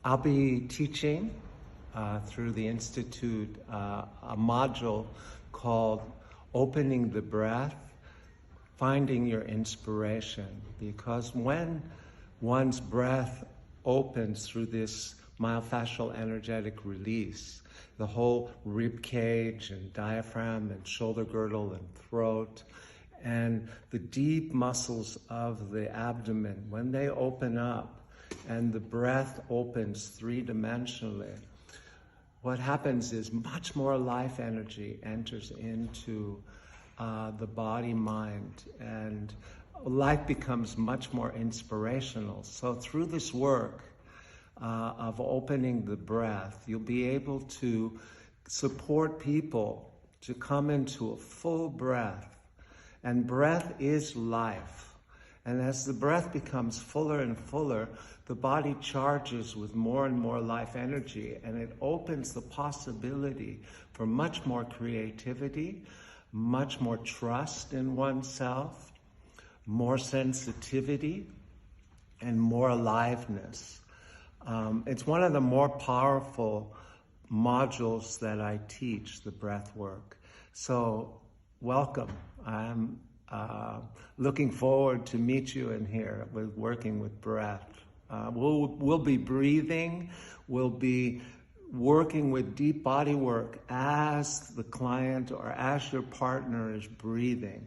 I'll be teaching through the Institute a module called Opening the Breath, Finding Your Inspiration. Because when one's breath opens through this myofascial energetic release, the whole rib cage and diaphragm and shoulder girdle and throat and the deep muscles of the abdomen, when they open up and the breath opens three-dimensionally, what happens is much more life energy enters into the body-mind, and life becomes much more inspirational. So through this work of opening the breath, you'll be able to support people to come into a full breath. And breath is life. And as the breath becomes fuller and fuller, the body charges with more and more life energy, and it opens the possibility for much more creativity, much more trust in oneself, more sensitivity, and more aliveness. It's one of the more powerful modules that I teach, the breath work. So welcome. I'm looking forward to meet you in here with working with breath. We'll be breathing, we'll be working with deep body work as the client or as your partner is breathing.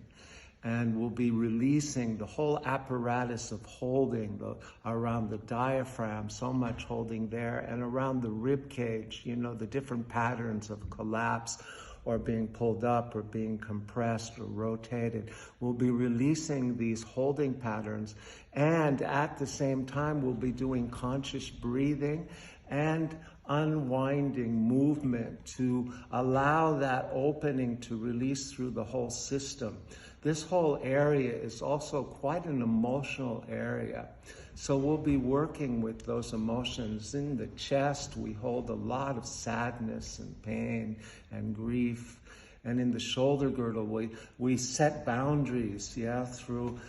And we'll be releasing the whole apparatus of holding around the diaphragm, so much holding there, and around the rib cage, you know, the different patterns of collapse or being pulled up or being compressed or rotated. We'll be releasing these holding patterns, and at the same time we'll be doing conscious breathing and unwinding movement to allow that opening to release through the whole system. This whole area is also quite an emotional area. So we'll be working with those emotions. In the chest, we hold a lot of sadness and pain and grief. And in the shoulder girdle, we set boundaries, through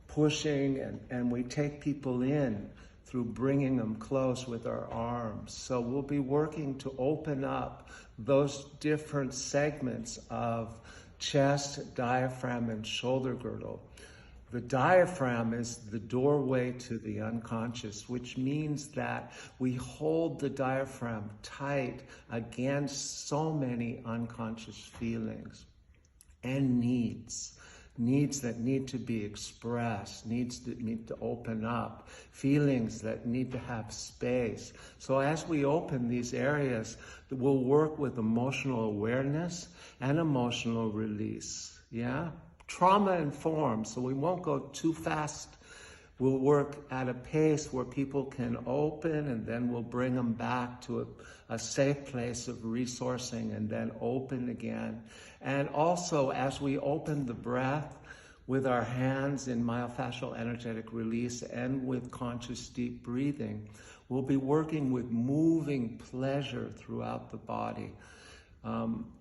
pushing, and we take people in through bringing them close with our arms. So we'll be working to open up those different segments of chest, diaphragm, and shoulder girdle. The diaphragm is the doorway to the unconscious, which means that we hold the diaphragm tight against so many unconscious feelings and needs that need to be expressed, needs that need to open up, feelings that need to have space. So as we open these areas, we'll work with emotional awareness and emotional release, trauma-informed, so we won't go too fast. We'll work at a pace where people can open, and then we'll bring them back to a safe place of resourcing and then open again. And also, as we open the breath with our hands in myofascial energetic release and with conscious deep breathing, we'll be working with moving pleasure throughout the body.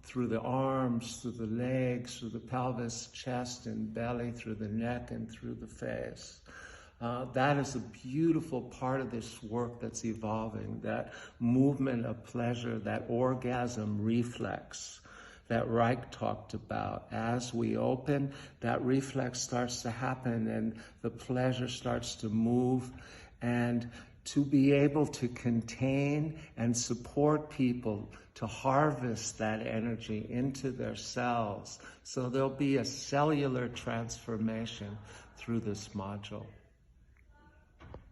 Through the arms, through the legs, through the pelvis, chest and belly, through the neck and through the face. That is a beautiful part of this work that's evolving, that movement of pleasure, that orgasm reflex that Reich talked about. As we open, that reflex starts to happen and the pleasure starts to move, and to be able to contain and support people to harvest that energy into their cells. So there'll be a cellular transformation through this module.